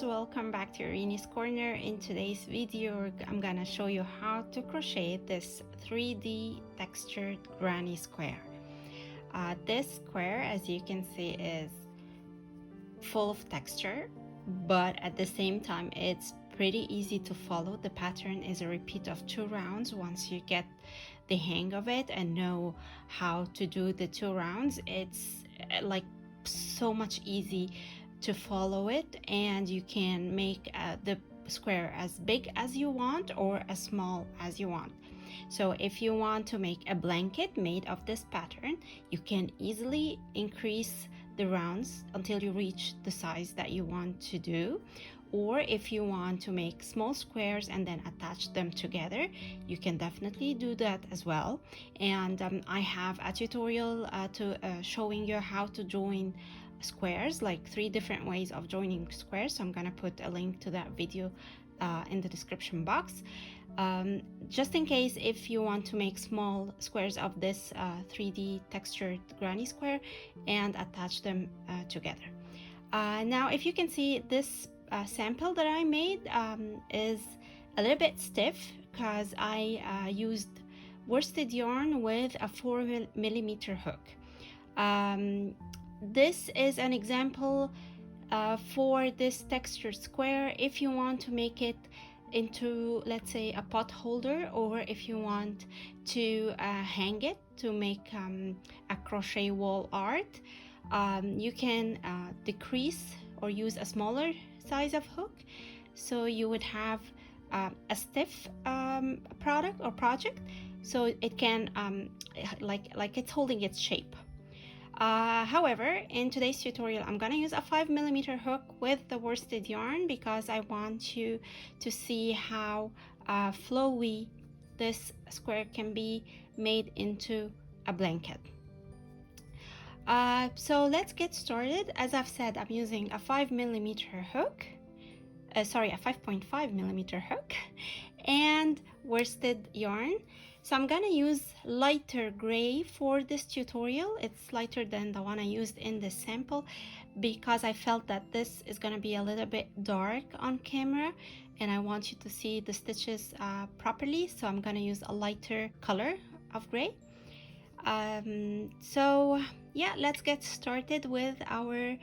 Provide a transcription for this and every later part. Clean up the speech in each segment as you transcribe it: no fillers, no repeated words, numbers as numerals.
lovers, welcome back to Erini's Corner. In today's video I'm gonna show you how to crochet this 3D textured granny square. This square, as you can see, is full of texture, but at the same time it's pretty easy to follow. The pattern is a repeat of 2 rounds. Once you get the hang of it and know how to do the 2 rounds, it's like so much easy to follow it, and you can make the square as big as you want or as small as you want. So if you want to make a blanket made of this pattern, you can easily increase the rounds until you reach the size that you want to do. Or if you want to make small squares and then attach them together, you can definitely do that as well. And I have a tutorial showing you how to join squares, like 3 different ways of joining squares. So I'm gonna put a link to that video in the description box, just in case if you want to make small squares of this 3D textured granny square and attach them together. Now, if you can see, this sample that I made is a little bit stiff because I used worsted yarn with a 4mm hook. This is an example for this textured square. If you want to make it into, let's say, a pot holder, or if you want to hang it to make a crochet wall art, you can decrease or use a smaller size of hook, so you would have a stiff product or project, so it can like it's holding its shape. However, in today's tutorial I'm gonna use a 5mm hook with the worsted yarn because I want you to see how flowy this square can be made into a blanket. So let's get started. As I've said, I'm using a 5mm hook, a 5.5mm hook and worsted yarn. So I'm gonna use lighter gray for this tutorial. It's lighter than the one I used in the sample because I felt that this is gonna be a little bit dark on camera and I want you to see the stitches properly. So I'm gonna use a lighter color of gray. So yeah, let's get started with our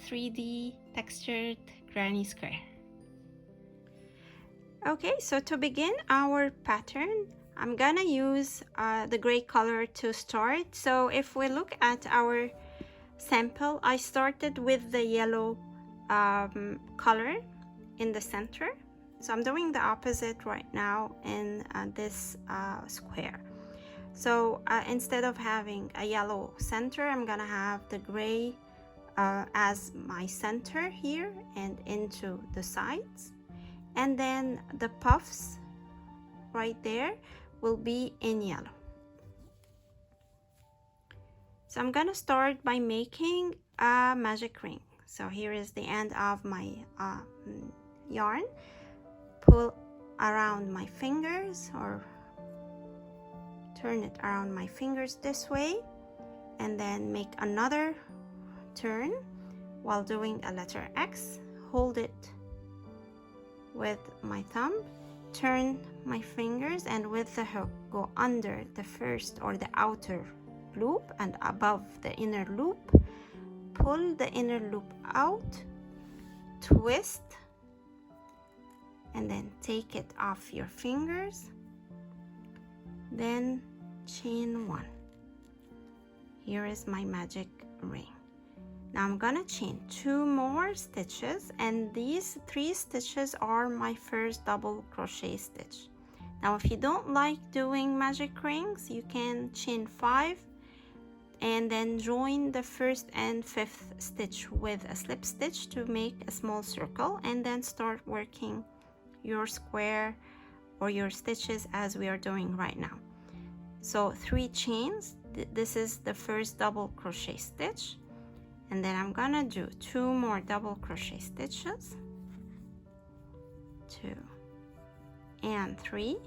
3D textured granny square. Okay, so to begin our pattern, I'm gonna use the gray color to start. So if we look at our sample, I started with the yellow color in the center. So I'm doing the opposite right now in this square. So instead of having a yellow center, I'm gonna have the gray as my center here and into the sides, and then the puffs right there will be in yellow. So I'm gonna start by making a magic ring. So here is the end of my yarn. Pull around my fingers, or turn it around my fingers this way, and then make another turn while doing a letter X. Hold it with my thumb, turn my fingers, and with the hook go under the first or the outer loop and above the inner loop. Pull the inner loop out, twist, and then take it off your fingers. Then chain 1. Here is my magic ring. Now I'm gonna chain 2 more stitches, and these 3 stitches are my first double crochet stitch. Now if you don't like doing magic rings, you can chain 5 and then join the 1st and 5th stitch with a slip stitch to make a small circle, and then start working your square or your stitches as we are doing right now. So 3 chains. This is the first double crochet stitch, and then I'm gonna do 2 more double crochet stitches, 2 and 3.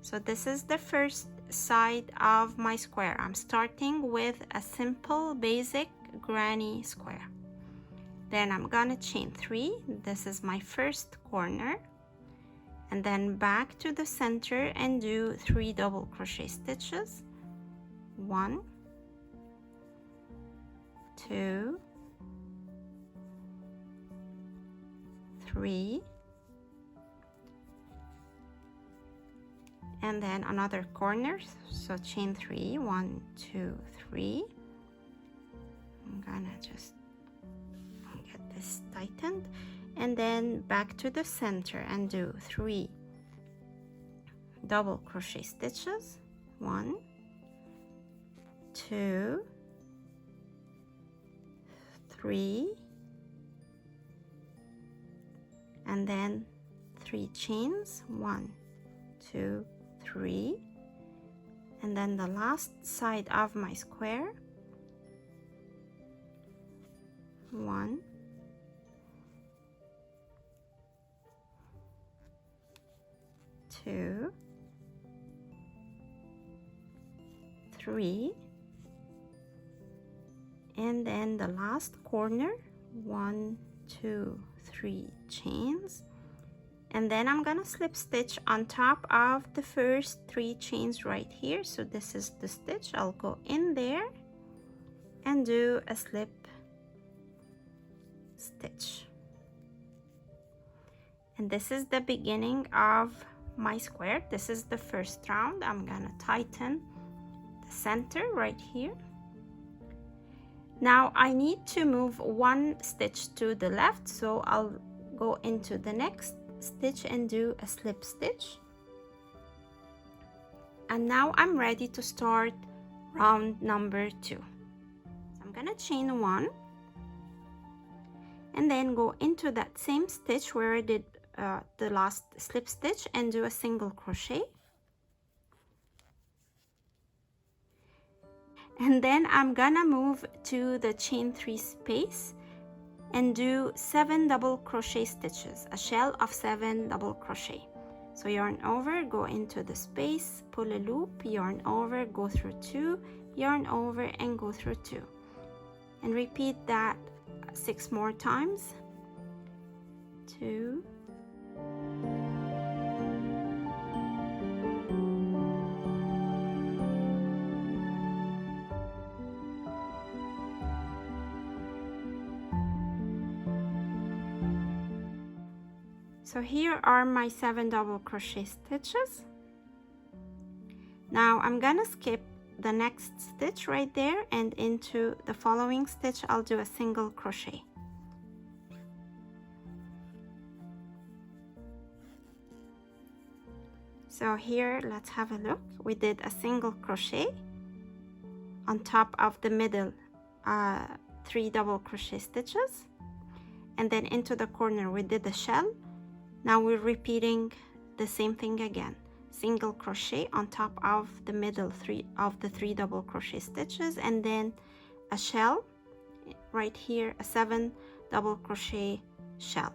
So this is the first side of my square. I'm starting with a simple basic granny square. Then I'm gonna chain 3. This is my first corner, and then back to the center and do 3 double crochet stitches. 1, 2, 3, and then another corner, so chain 3, 1, 2, 3. I'm gonna just get this tightened, and then back to the center and do 3 double crochet stitches. 1, 2, 3, and then 3 chains. 1, 2, 3, and then the last side of my square. 1, 2, 3, and then the last corner. 1, 2, 3 chains, and then I'm gonna slip stitch on top of the first 3 chains right here. So this is the stitch. I'll go in there and do a slip stitch, and this is the beginning of my square. This is the first round. I'm gonna tighten the center right here. Now I need to move 1 stitch to the left, so I'll go into the next stitch and do a slip stitch. And now I'm ready to start round number 2. So I'm gonna chain 1 and then go into that same stitch where I did the last slip stitch and do a single crochet. And then I'm gonna move to the chain 3 space and do 7 double crochet stitches, a shell of 7 double crochet. So yarn over, go into the space, pull a loop, yarn over, go through 2, yarn over and go through 2, and repeat that 6 more times. 2, so here are my 7 double crochet stitches. Now I'm gonna skip the next stitch right there, and into the following stitch I'll do a single crochet. So here, let's have a look. We did a single crochet on top of the middle 3 double crochet stitches, and then into the corner we did the shell. Now we're repeating the same thing again. Single crochet on top of the middle 3 double crochet stitches, and then a shell right here, a 7 double crochet shell.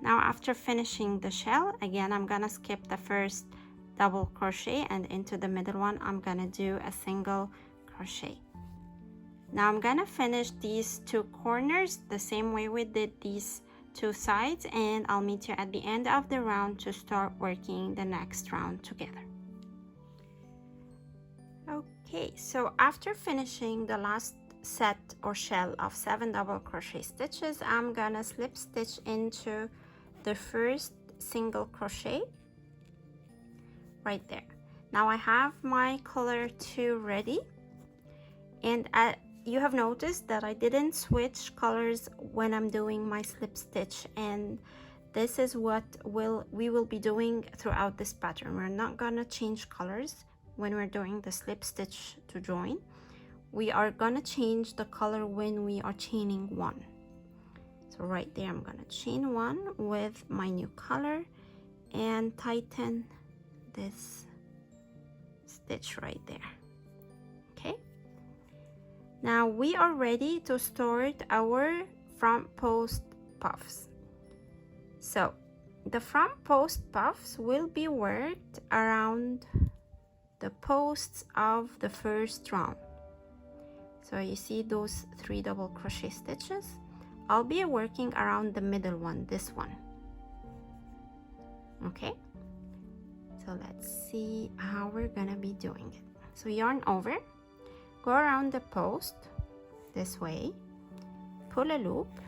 Now after finishing the shell, again I'm gonna skip the first double crochet, and into the middle one I'm gonna do a single crochet. Now I'm gonna finish these 2 corners the same way we did these 2 sides, and I'll meet you at the end of the round to start working the next round together. Okay, so after finishing the last set or shell of 7 double crochet stitches, I'm gonna slip stitch into the first single crochet right there. Now I have my color 2 ready, and you have noticed that I didn't switch colors when I'm doing my slip stitch, and this is what we will be doing throughout this pattern. We're not gonna change colors when we're doing the slip stitch to join. We are gonna change the color when we are chaining 1. So right there I'm gonna chain 1 with my new color and tighten this stitch right there. Okay, Now we are ready to start our front post puffs. So the front post puffs will be worked around the posts of the first round. So you see those 3 double crochet stitches? I'll be working around the middle one, this one. Okay, so let's see how we're gonna be doing it. So yarn over, go around the post this way, pull a loop,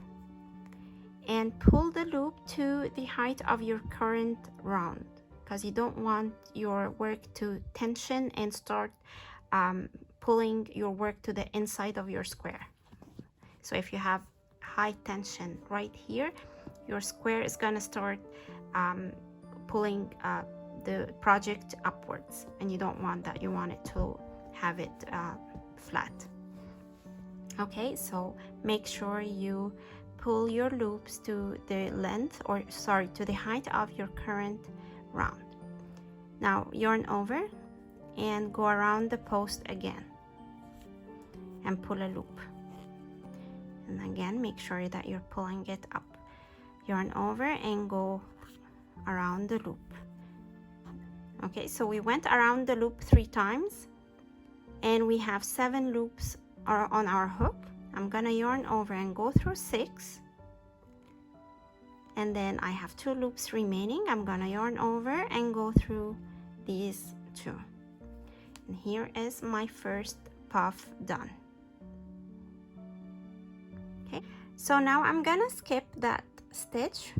and pull the loop to the height of your current round, because you don't want your work to tension and start pulling your work to the inside of your square. So if you have high tension right here, your square is gonna start pulling the project upwards, and you don't want that. You want it to have it flat. Okay, so make sure you pull your loops to the length, or sorry, to the height of your current round. Now yarn over and go around the post again and pull a loop, and again make sure that you're pulling it up. Yarn over and go around the loop. Okay, so we went around the loop 3 times and we have 7 loops on our hook. I'm gonna yarn over and go through 6, and then I have 2 loops remaining. I'm gonna yarn over and go through these 2, and here is my first puff done. Okay, so now I'm gonna skip that stitch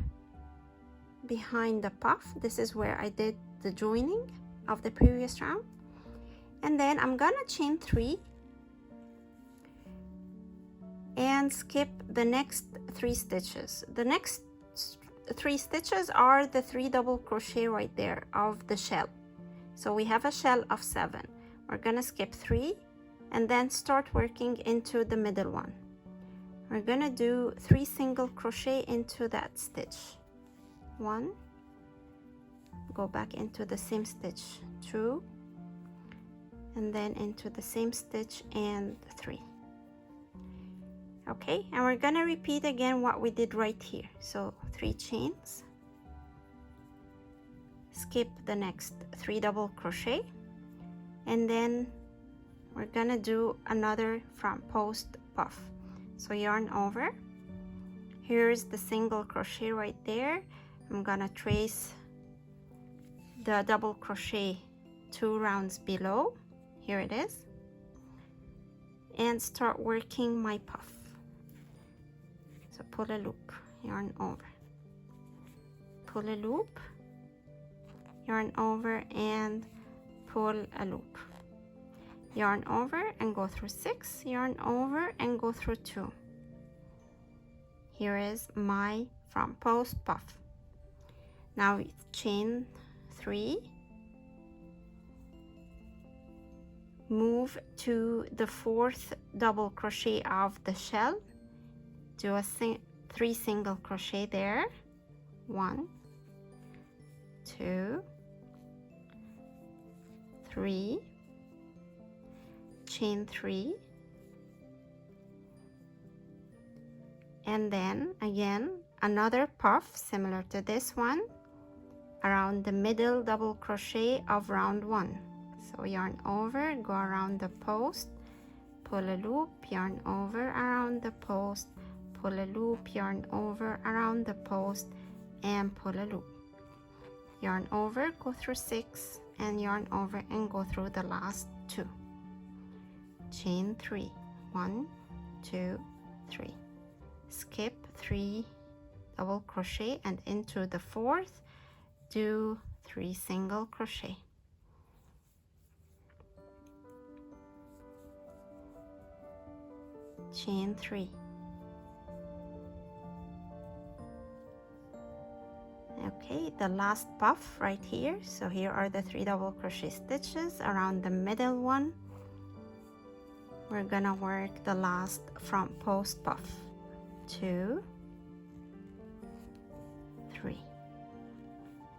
behind the puff. This is where I did the joining of the previous round, and then I'm gonna chain 3 and skip the next 3 stitches. The next 3 stitches are the 3 double crochet right there of the shell. So we have a shell of 7. We're gonna skip 3 and then start working into the middle one. We're gonna do 3 single crochet into that stitch. 1, go back into the same stitch, 2, and then into the same stitch and 3. Okay, and we're gonna repeat again what we did right here. So 3 chains, skip the next 3 double crochet, and then we're gonna do another front post puff. So yarn over, here's the single crochet right there. I'm gonna trace the double crochet 2 rounds below, here it is, and start working my puff. So pull a loop, yarn over, pull a loop, yarn over and pull a loop, yarn over and go through 6, yarn over and go through 2. Here is my front post puff. Now chain 3, move to the 4th double crochet of the shell, do a 3 single crochet there, 1, 2, 3, chain 3, and then again another puff similar to this one around the middle double crochet of round 1. So yarn over, go around the post, pull a loop, yarn over around the post, pull a loop, yarn over around the post, and pull a loop, yarn over, go through 6, and yarn over and go through the last 2. Chain 3, 1, 2, 3, skip 3 double crochet, and into the 4th do 3 single crochet. Chain 3. Okay, the last puff right here. So here are the 3 double crochet stitches around the middle one. We're gonna work the last front post puff. 2, 3,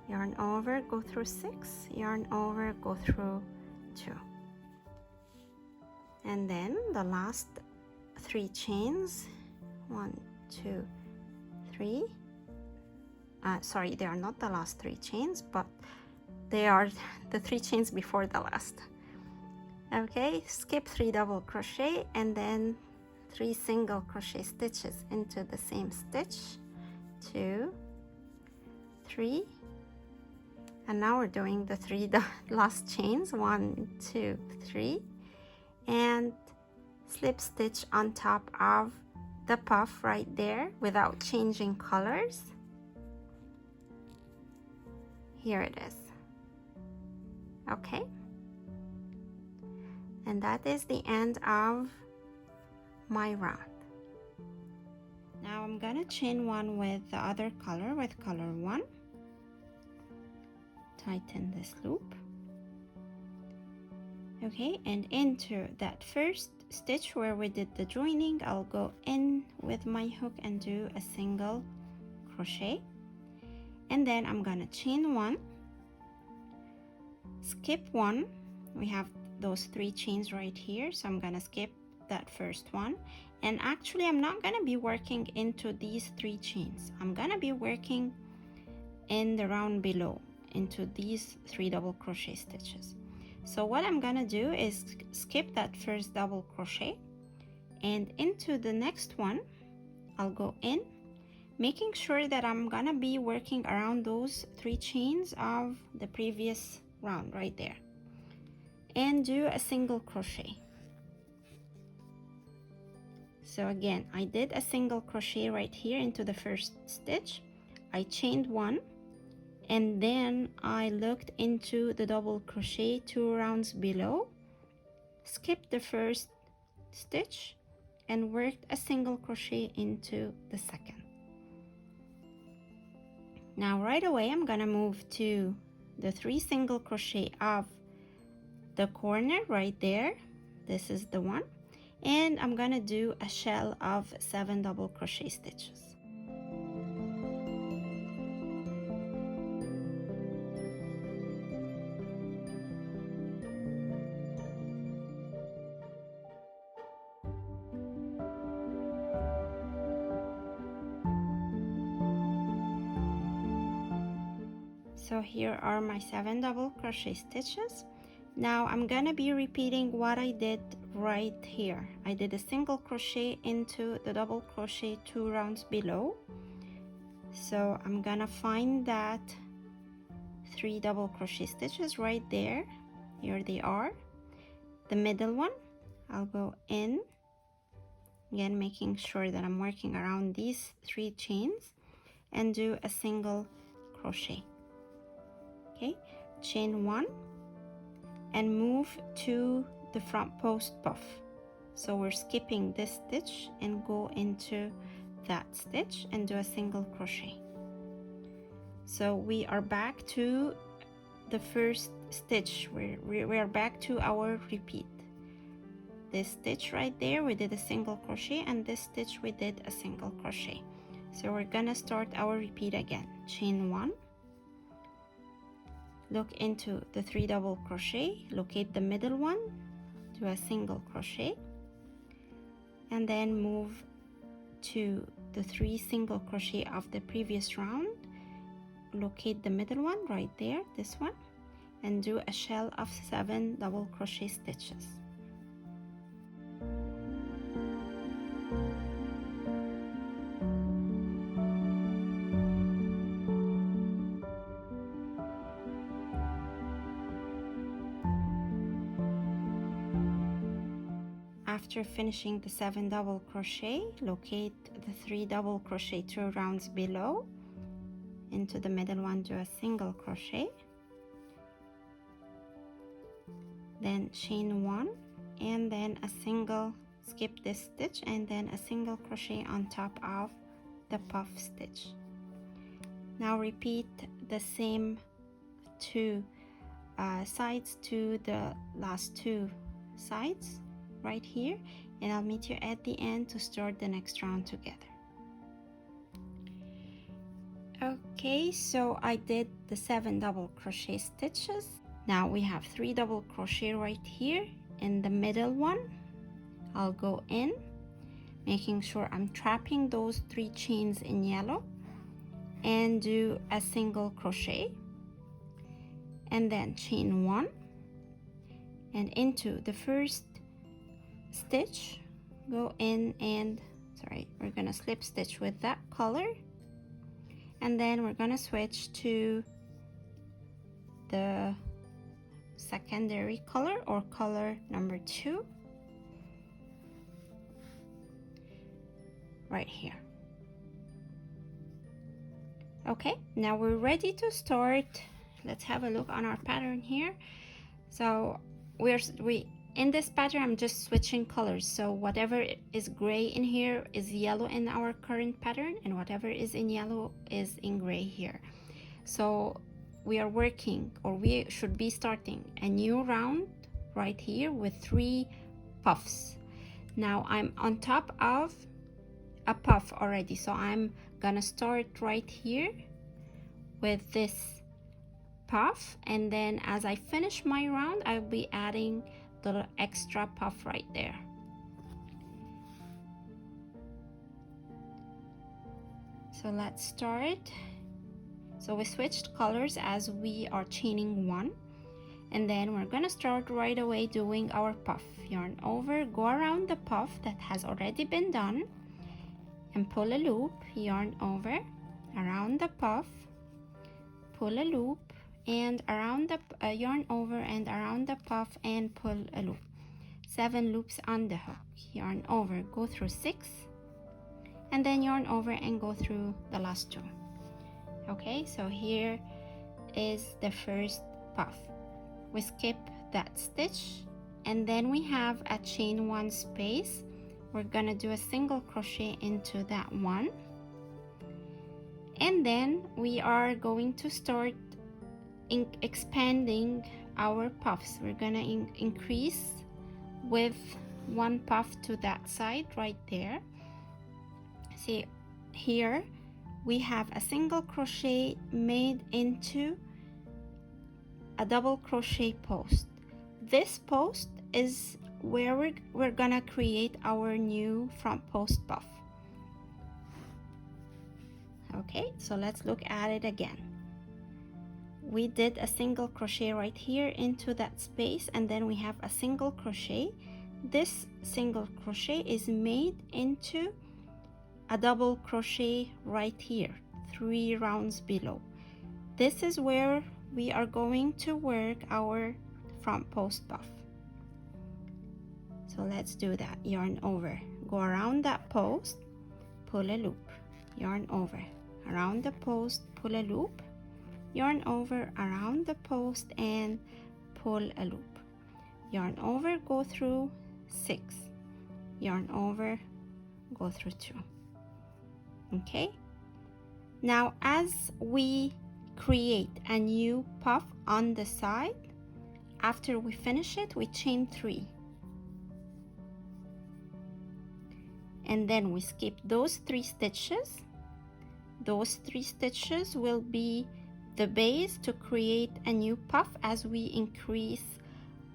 yarn over, go through 6, yarn over, go through 2, and then the last 3 chains. 1, 2, 3. Sorry, they are not the last 3 chains, but they are the 3 chains before the last. Okay, skip 3 double crochet and then 3 single crochet stitches into the same stitch. 2, 3, and now we're doing the 3 last chains. 1, 2, 3, and slip stitch on top of the puff right there without changing colors. Here it is. Okay, and that is the end of my round. Now I'm gonna chain one with the other color, with color 1. Tighten this loop. Okay, and into that first stitch where we did the joining, I'll go in with my hook and do a single crochet, and then I'm gonna chain 1, skip 1. We have those 3 chains right here, so I'm gonna skip that first one, and actually I'm not gonna be working into these 3 chains. I'm gonna be working in the round below into these 3 double crochet stitches. So what I'm gonna do is skip that first double crochet, and into the next one I'll go in, making sure that I'm gonna be working around those 3 chains of the previous round right there, and do a single crochet. So again, I did a single crochet right here into the first stitch. I chained 1, and then I looked into the double crochet 2 rounds below, skipped the first stitch, and worked a single crochet into the second. Now right away I'm gonna move to the 3 single crochet of the corner right there. This is the one, and I'm gonna do a shell of 7 double crochet stitches. So here are my 7 double crochet stitches. Now I'm gonna be repeating what I did right here. I did a single crochet into the double crochet 2 rounds below. So I'm gonna find that 3 double crochet stitches right there. Here they are. The middle one, I'll go in, again making sure that I'm working around these 3 chains, and do a single crochet. Okay, chain 1 and move to the front post puff. So we're skipping this stitch and go into that stitch and do a single crochet. So we are back to the first stitch. We are back to our repeat. This stitch right there we did a single crochet, and this stitch we did a single crochet. So we're gonna start our repeat again. Chain 1, look into the 3 double crochet, locate the middle one, do a single crochet, and then move to the 3 single crochet of the previous round, locate the middle one right there, this one, and do a shell of 7 double crochet stitches. After finishing the 7 double crochet, locate the 3 double crochet 2 rounds below, into the middle one do a single crochet, then chain 1, and then a single, skip this stitch, and then a single crochet on top of the puff stitch. Now repeat the same 2 sides to the last 2 sides right here, and I'll meet you at the end to start the next round together. Okay, so I did the 7 double crochet stitches. Now we have 3 double crochet right here in the middle one. I'll go in, making sure I'm trapping those 3 chains in yellow, and do a single crochet, and then chain 1, and into the first stitch go in, and we're gonna slip stitch with that color, and then we're gonna switch to the secondary color, or color number 2, right here. Okay, now we're ready to start. Let's have a look on our pattern here. So in this pattern, I'm just switching colors, so whatever is gray in here is yellow in our current pattern, and whatever is in yellow is in gray here. So we are working, or we should be starting a new round right here with 3 puffs. Now I'm on top of a puff already, so I'm gonna start right here with this puff, and then as I finish my round, I'll be adding the extra puff right there. So let's start. So we switched colors as we are chaining 1, and then we're gonna start right away doing our puff. Yarn over, go around the puff that has already been done, and pull a loop. Yarn over, around the puff, pull a loop, and around the yarn over and around the puff, and pull a loop. 7 loops on the hook. Yarn over, go through 6, and then yarn over and go through the last 2. Okay, so here is the first puff. We skip that stitch, and then we have a chain 1 space. We're gonna do a single crochet into that one, and then we are going to start expanding our puffs. We're gonna increase with 1 puff to that side right there. See, here we have a single crochet made into a double crochet post. This post is where we're gonna create our new front post puff. Okay, so let's look at it again. We did a single crochet right here into that space, and then we have a single crochet. This single crochet is made into a double crochet right here, 3 rounds below. This is where we are going to work our front post puff. So let's do that. Yarn over, go around that post, pull a loop, yarn over, around the post, pull a loop, yarn over, around the post, and pull a loop. Yarn over, go through 6, yarn over, go through 2. Okay, now as we create a new puff on the side, after we finish it, we chain 3, and then we skip those 3 stitches. Those 3 stitches will be the base to create a new puff as we increase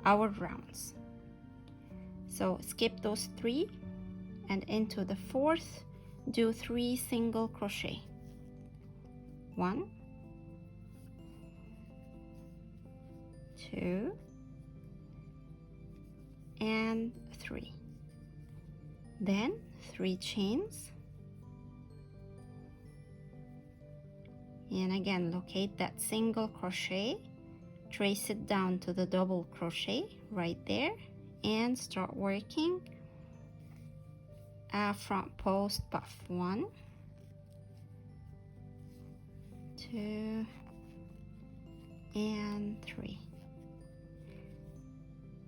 our rounds. So skip those 3, and into the 4th, do 3 single crochet. 1, 2, and 3. Then 3 chains, and again locate that single crochet, trace it down to the double crochet right there, and start working a front post puff. 1, 2, and 3.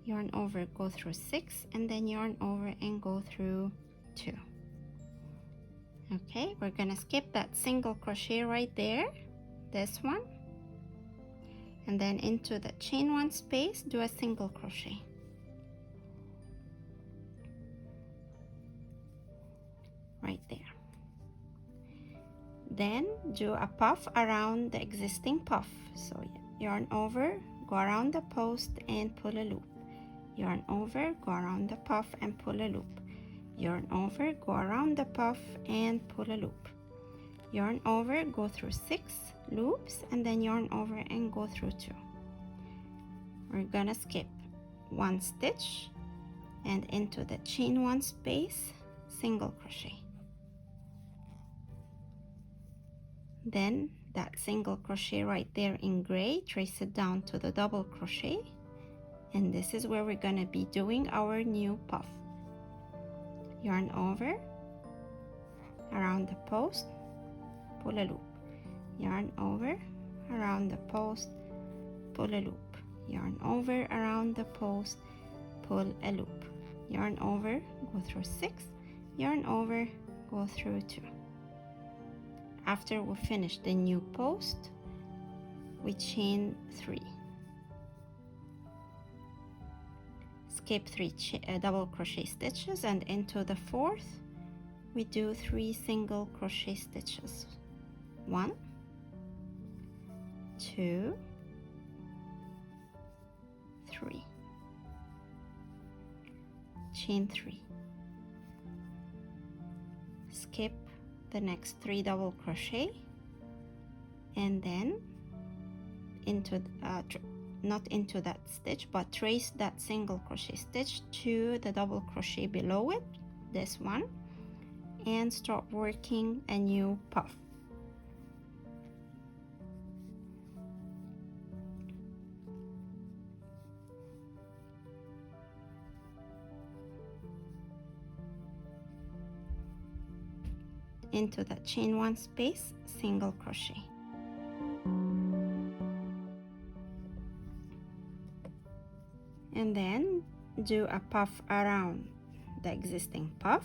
Yarn over, go through 6, and then yarn over and go through 2. Okay, we're gonna skip that single crochet right there, this one, and then into the chain 1 space, do a single crochet. Right there. Then do a puff around the existing puff. So yarn over, go around the post and pull a loop. Yarn over, go around the puff and pull a loop. yarn over, go around the puff and pull a loop, yarn over, go through 6 loops, and then yarn over and go through 2. We're gonna skip 1 stitch and into the chain 1 space, single crochet. Then that single crochet right there in gray, trace it down to the double crochet, and this is where we're gonna be doing our new puff. Yarn over, around the post, pull a loop, yarn over, around the post, pull a loop, yarn over, around the post, pull a loop, yarn over, go through 6, yarn over, go through 2. After we finish the new post, we chain 3, skip 3 double crochet stitches, and into the 4th we do 3 single crochet stitches. 1, 2, 3, chain 3, skip the next 3 double crochet, and then into not into that stitch, but trace that single crochet stitch to the double crochet below it, this one, and start working a new puff. Into that chain 1 space, single crochet. And then do a puff around the existing puff.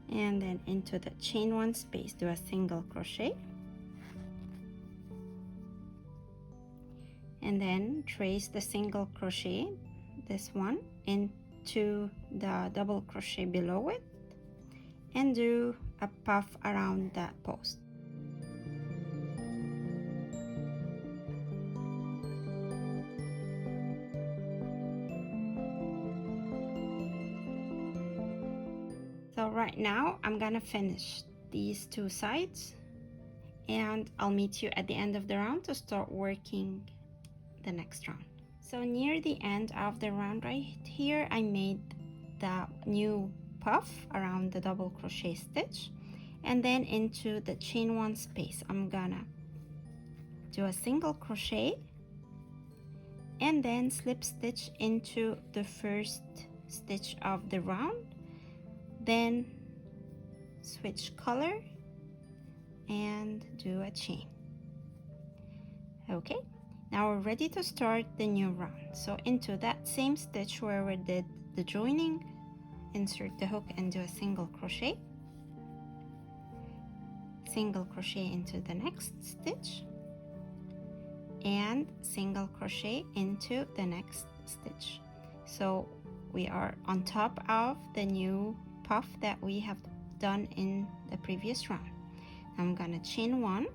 And then into the chain 1 space, do a single crochet, and then trace the single crochet, this one, into the double crochet below it, and do a puff around that post. So right now I'm gonna finish these 2 sides, and I'll meet you at the end of the round to start working the next round. So near the end of the round right here, I made the new puff around the double crochet stitch, and then into the chain 1 space I'm gonna do a single crochet and then slip stitch into the first stitch of the round, then switch color and do a chain. Okay, now we're ready to start the new round. So into that same stitch where we did the joining, insert the hook and do a single crochet, single crochet into the next stitch, and single crochet into the next stitch. So we are on top of the new puff that we have done in the previous round. I'm gonna chain 1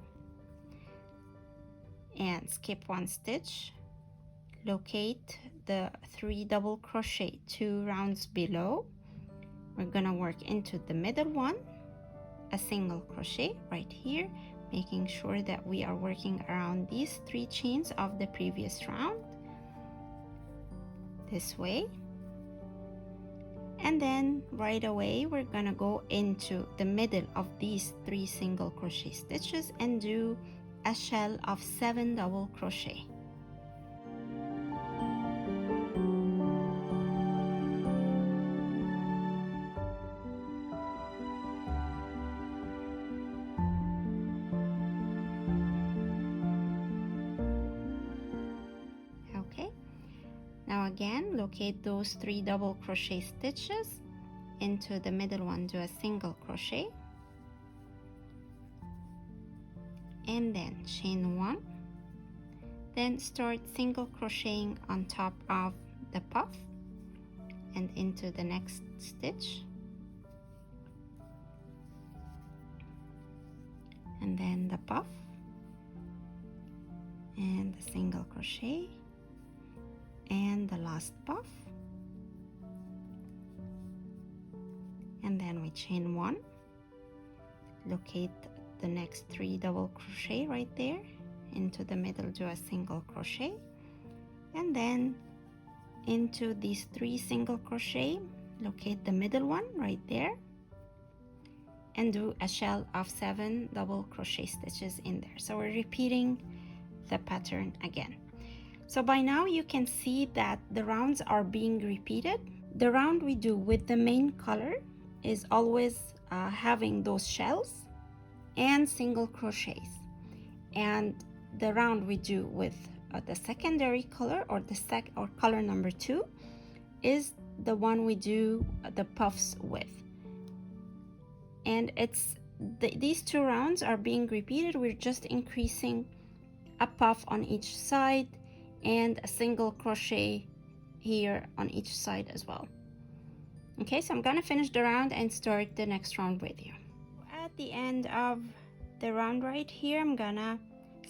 and skip 1 stitch, locate the 3 double crochet 2 rounds below. We're gonna work into the middle one, a single crochet right here, making sure that we are working around these 3 chains of the previous round, this way. And then right away we're gonna go into the middle of these 3 single crochet stitches and do a shell of 7 double crochet. Okay, now again locate those 3 double crochet stitches, into the middle one do a single crochet, and then chain 1, then start single crocheting on top of the puff and into the next stitch, and then the puff and the single crochet and the last puff, and then we chain one, locate the next 3 double crochet right there, into the middle do a single crochet, and then into these 3 single crochet, locate the middle one right there, and do a shell of 7 double crochet stitches in there. So we're repeating the pattern again. So by now you can see that the rounds are being repeated. The round we do with the main color is always having those shells and single crochets, and the round we do with the secondary color, or or color number 2, is the one we do the puffs with. And it's these 2 rounds are being repeated. We're just increasing a puff on each side and a single crochet here on each side as well. Okay, so I'm gonna finish the round and start the next round with you. At the end of the round right here, I'm gonna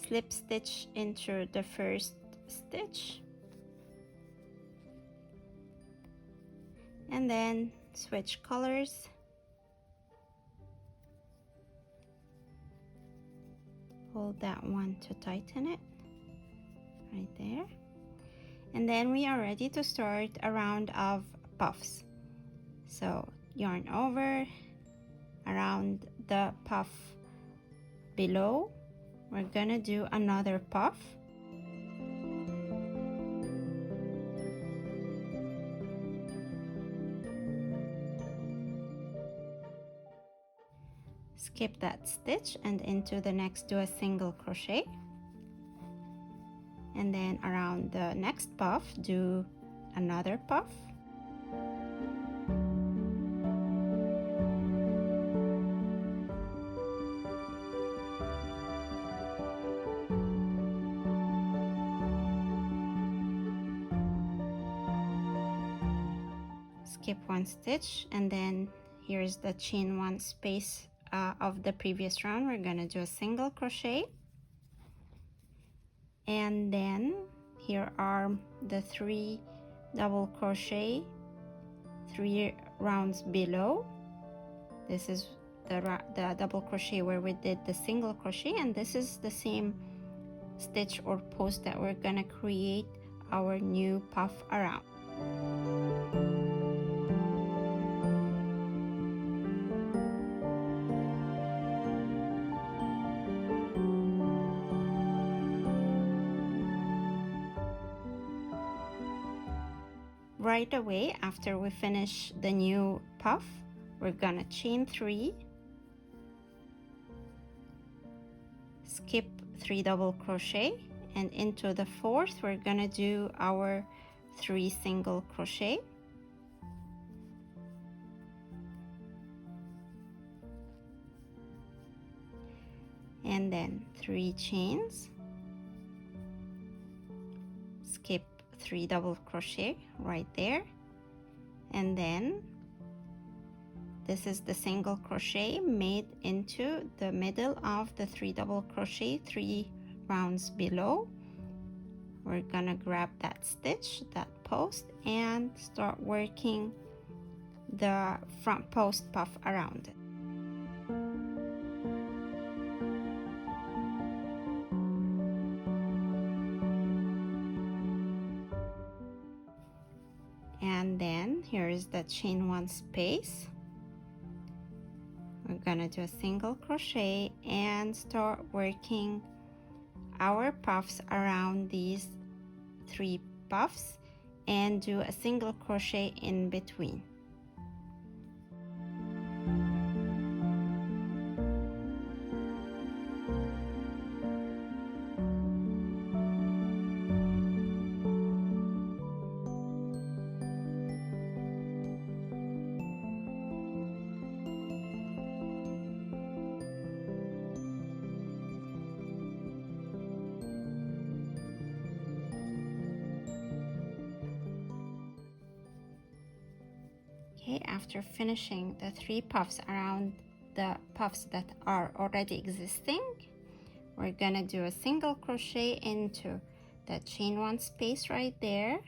slip stitch into the first stitch and then switch colors, hold that one to tighten it right there, and then we are ready to start a round of puffs. So yarn over around the puff below, we're gonna do another puff, skip that stitch, and into the next do a single crochet, and then around the next puff do another puff, skip one stitch, and then here's the chain one space of the previous round. We're gonna do a single crochet, and then here are the 3 double crochet 3 rounds below. This is the double crochet where we did the single crochet, and this is the same stitch or post that we're gonna create our new puff around. Right away after we finish the new puff, we're gonna chain 3, skip 3 double crochet, and into the 4th we're gonna do our 3 single crochet, and then 3 chains, skip 3 double crochet right there, and then this is the single crochet made into the middle of the 3 double crochet 3 rounds below. We're gonna grab that stitch, that post, and start working the front post puff around it. And then here's the chain one space. We're gonna do a single crochet and start working our puffs around these 3 puffs, and do a single crochet in between. after finishing the 3 puffs around the puffs that are already existing, we're gonna do a single crochet into the chain 1 space right there,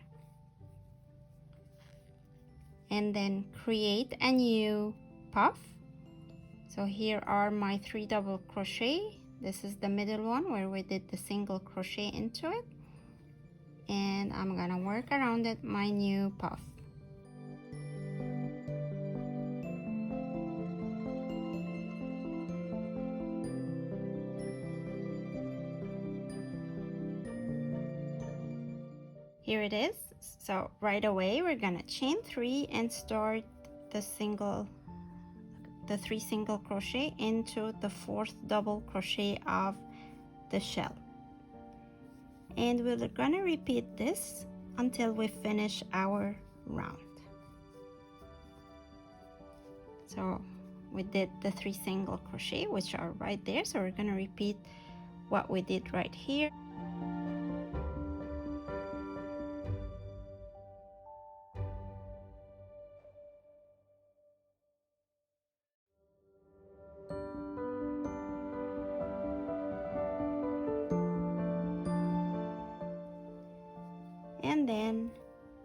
and then create a new puff. So here are my 3 double crochet. This is the middle one where we did the single crochet into it, and I'm gonna work around it my new puff. Here it is. So right away we're gonna chain 3 and start the 3 single crochet into the 4th double crochet of the shell, and we're gonna repeat this until we finish our round. So we did the 3 single crochet, which are right there, so we're gonna repeat what we did right here. And then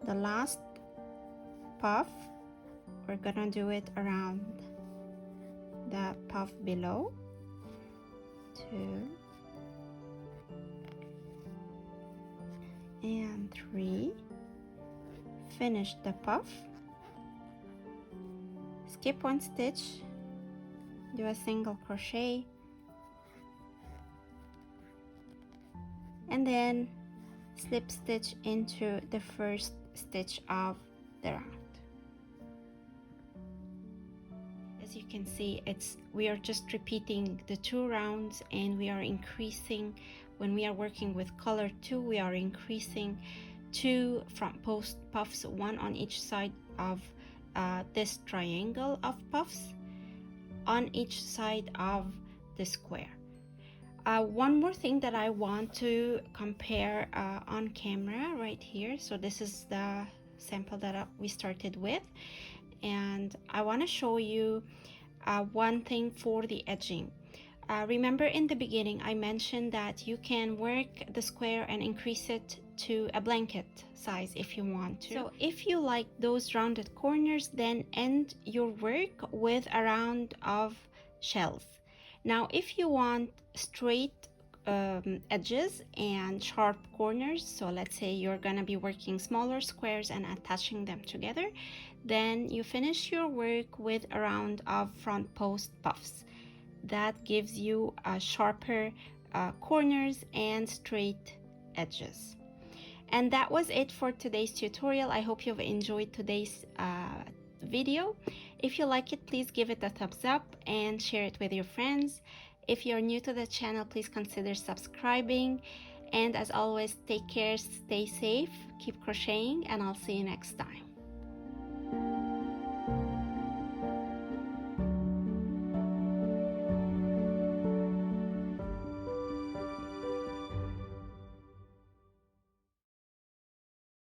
the last puff, we're gonna do it around the puff below. 2 and 3. Finish the puff, skip 1 stitch, do a single crochet, and then slip stitch into the first stitch of the round. As you can see, we are just repeating the 2 rounds, and we are increasing when we are working with color 2. We are increasing 2 front post puffs, 1 on each side of this triangle of puffs on each side of the square. One more thing that I want to compare on camera right here. So this is the sample that we started with, and I want to show you one thing for the edging. Remember in the beginning I mentioned that you can work the square and increase it to a blanket size if you want to. So if you like those rounded corners, then end your work with a round of shells. Now if you want straight edges and sharp corners, so let's say you're gonna be working smaller squares and attaching them together, then you finish your work with a round of front post puffs. That gives you sharper corners and straight edges. And that was it for today's tutorial. I hope you've enjoyed today's video. If you like it, please give it a thumbs up and share it with your friends. If you're new to the channel, please consider subscribing. And as always, take care, stay safe, keep crocheting, and I'll see you next time.